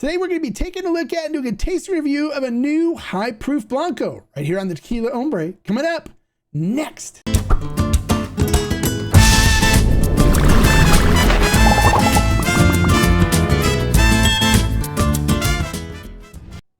Today we're going to be taking a look at and doing a taste review of a new high-proof Blanco right here on the Tequila Hombre. Coming up next.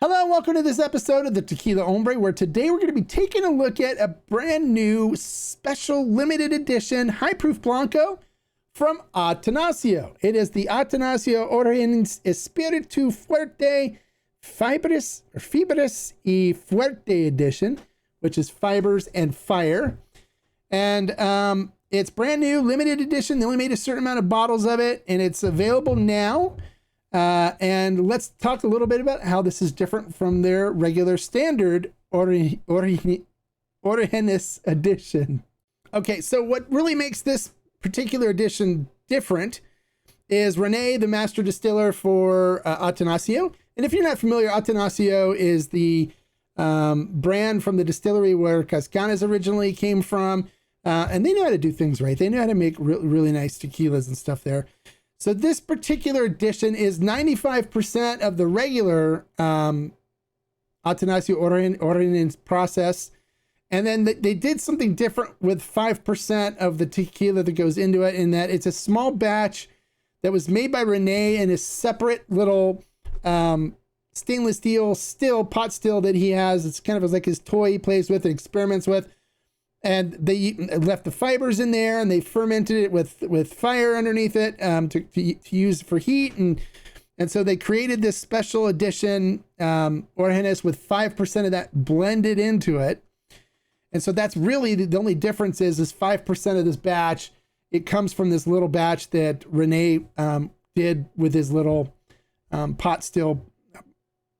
Hello and welcome to this episode of the Tequila Hombre, where today we're going to be taking a look at a brand new special limited edition high-proof Blanco from Atanasio. It is the Atanasio Origen Espíritu Fuerte Fibras y Fuerte edition, which is fibers and fire. And it's brand new, limited edition. They only made a certain amount of bottles of it, and it's available now. And let's talk a little bit about how this is different from their regular standard Origenis edition. Okay, so what really makes this particular edition different is Rene, the master distiller for Atanasio. And if you're not familiar, Atanasio is the brand from the distillery where Cascanas originally came from. And they know how to do things right. They know how to make really nice tequilas and stuff there. So this particular edition is 95% of the regular Atanasio Origen process. And then they did something different with 5% of the tequila that goes into it, in that it's a small batch that was made by Rene in a separate little stainless steel pot still that he has. It's kind of like his toy he plays with and experiments with. And they left the fibers in there, and they fermented it with fire underneath it to use for heat. And so they created this special edition Origenis with 5% of that blended into it. And so that's really the only difference is 5% of this batch. It comes from this little batch that Rene did with his little pot still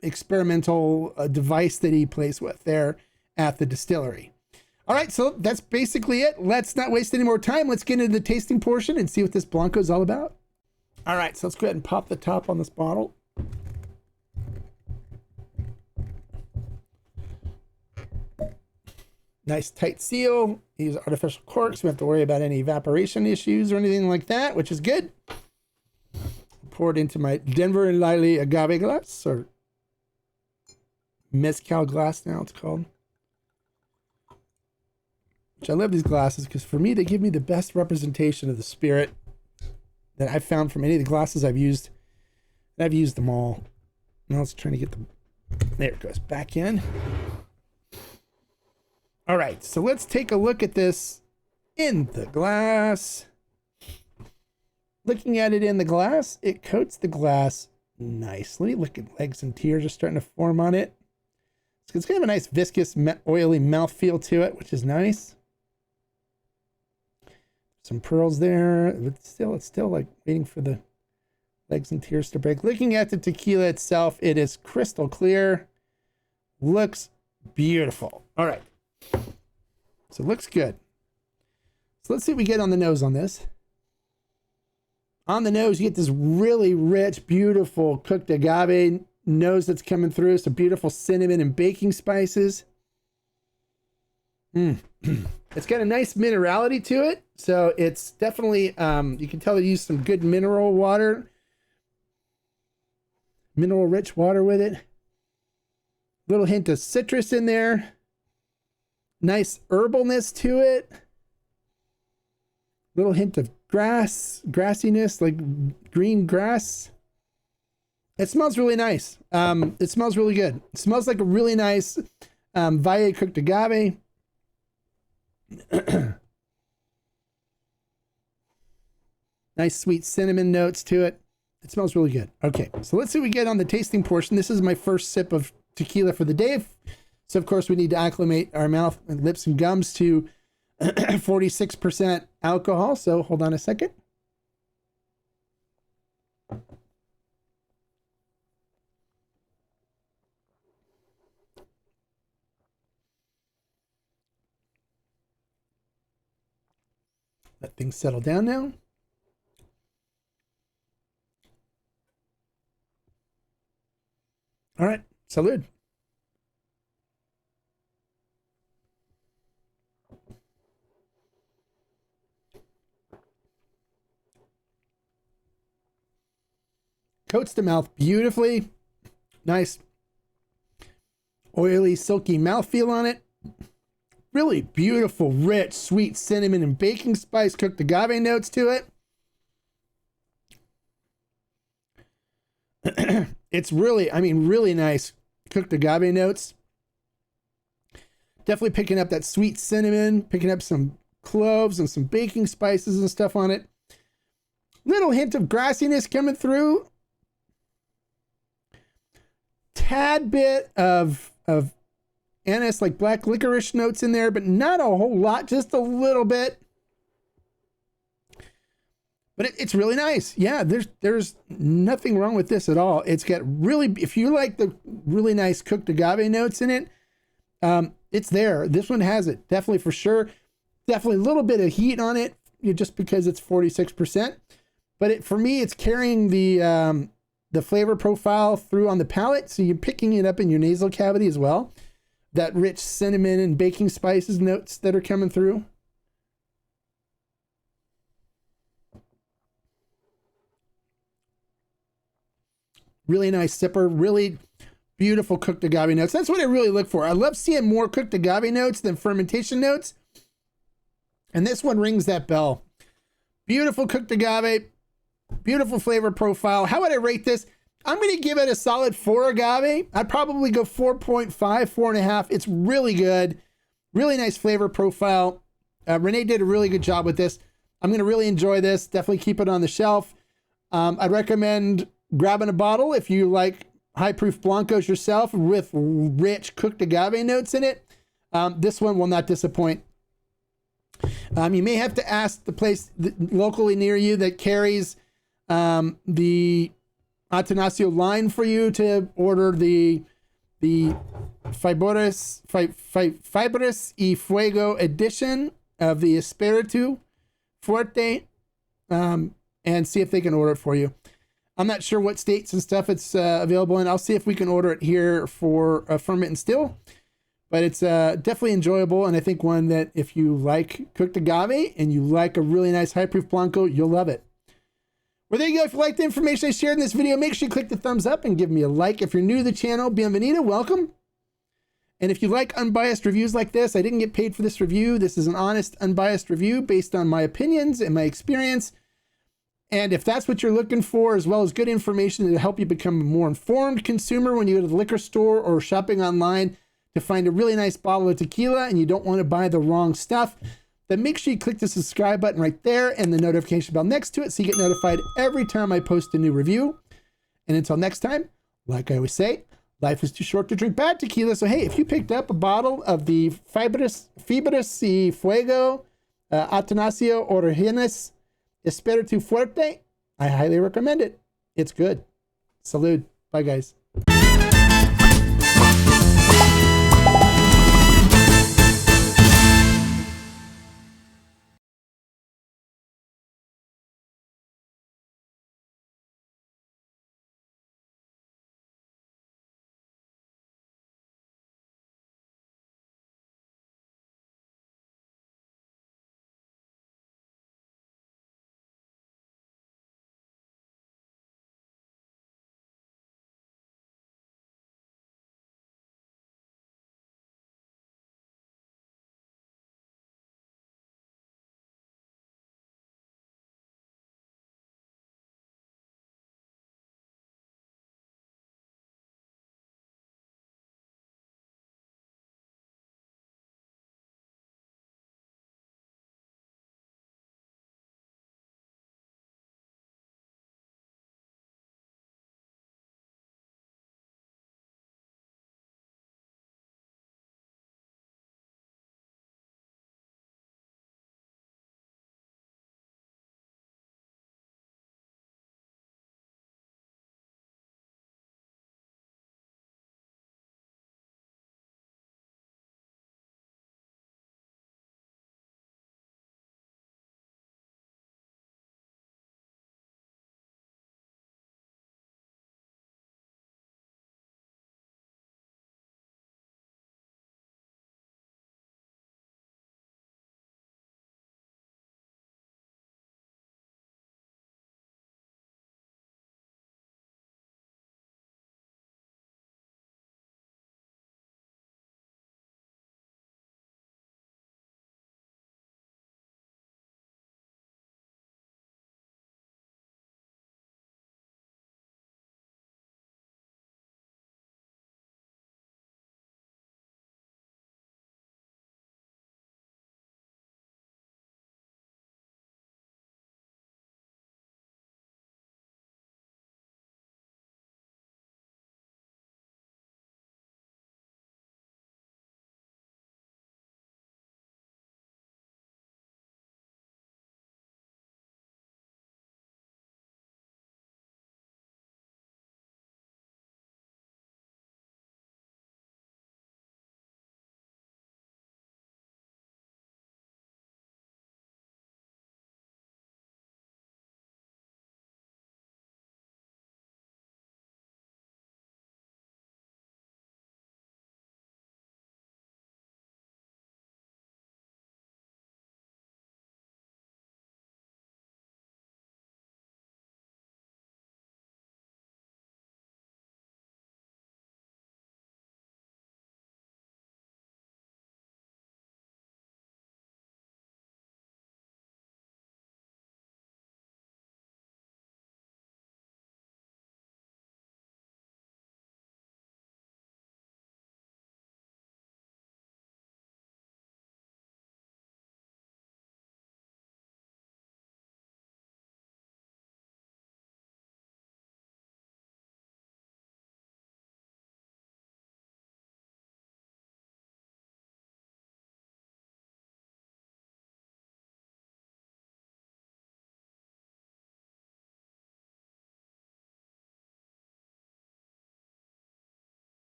experimental device that he plays with there at the distillery. All right, so that's basically it. Let's not waste any more time. Let's get into the tasting portion and see what this Blanco is all about. All right, so let's go ahead and pop the top on this bottle. Nice tight seal. Use artificial corks. We don't have to worry about any evaporation issues or anything like that, which is good. Pour it into my Denver and Liley agave glass, or mezcal glass now it's called. Which I love these glasses because for me, they give me the best representation of the spirit that I've found from any of the glasses I've used. And I've used them all. Now let's try to get them. There it goes, back in. All right, so let's take a look at this in the glass. Looking at it in the glass, it coats the glass nicely. Look at legs and tears are starting to form on it. It's kind of a nice viscous, oily mouthfeel to it, which is nice. Some pearls there, but it's still like waiting for the legs and tears to break. Looking at the tequila itself, it is crystal clear. Looks beautiful. All right. So it looks good. So let's see what we get on the nose on this. On the nose, you get this really rich, beautiful cooked agave nose that's coming through. Some beautiful cinnamon and baking spices. It's got a nice minerality to it. So it's definitely, you can tell they used some good mineral rich water with it. Little hint of citrus in there. Nice herbalness to it. Little hint of grassiness, like green grass. It smells really nice. It smells really good. It smells like a really nice Valle cooked agave. Nice sweet cinnamon notes to it. It smells really good. Okay, so let's see what we get on the tasting portion. This is my first sip of tequila for the day. So, of course, we need to acclimate our mouth and lips and gums to 46% alcohol. So, hold on a second. Let things settle down now. All right, salud. Coats the mouth beautifully. Nice, oily, silky mouthfeel on it. Really beautiful, rich, sweet cinnamon and baking spice cooked agave notes to it. It's really, I mean, really nice cooked agave notes. Definitely picking up that sweet cinnamon, picking up some cloves and some baking spices and stuff on it. Little hint of grassiness coming through. Tad bit of anise, like black licorice notes in there, but not a whole lot, just a little bit. But it's really nice. Yeah, there's nothing wrong with this at all. It's got really, if you like the really nice cooked agave notes in it, it's there. This one has it, definitely, for sure. Definitely a little bit of heat on it, just because it's 46%. But for me, it's carrying the flavor profile through on the palate, so you're picking it up in your nasal cavity as well. That rich cinnamon and baking spices notes that are coming through. Really nice sipper, really beautiful cooked agave notes. That's what I really look for. I love seeing more cooked agave notes than fermentation notes. And this one rings that bell. Beautiful cooked agave, beautiful flavor profile. How would I rate this? I'm going to give it a solid 4 agave. I'd probably go 4.5, 4.5. It's really good. Really nice flavor profile. Renee did a really good job with this. I'm going to really enjoy this. Definitely keep it on the shelf. I'd recommend grabbing a bottle if you like high proof Blancos yourself with rich cooked agave notes in it. This one will not disappoint. You may have to ask the place locally near you that carries the Atanasio line for you to order the Fibras y Fuego edition of the Espiritu Fuerte, and see if they can order it for you. I'm not sure what states and stuff it's available in. I'll see if we can order it here for Ferment and Still. But it's definitely enjoyable, and I think one that if you like cooked agave and you like a really nice high-proof Blanco, you'll love it. Well, there you go. If you like the information I shared in this video, make sure you click the thumbs up and give me a like. If you're new to the channel, bienvenido, welcome. And if you like unbiased reviews like this, I didn't get paid for this review. This is an honest, unbiased review based on my opinions and my experience. And if that's what you're looking for, as well as good information to help you become a more informed consumer when you go to the liquor store or shopping online to find a really nice bottle of tequila and you don't want to buy the wrong stuff, then make sure you click the subscribe button right there and the notification bell next to it so you get notified every time I post a new review. And until next time, like I always say, life is too short to drink bad tequila. So hey, if you picked up a bottle of the Fibras y Fuego, Atanasio Orígenes Espiritu Fuerte, I highly recommend it. It's good. Salud. Bye, guys.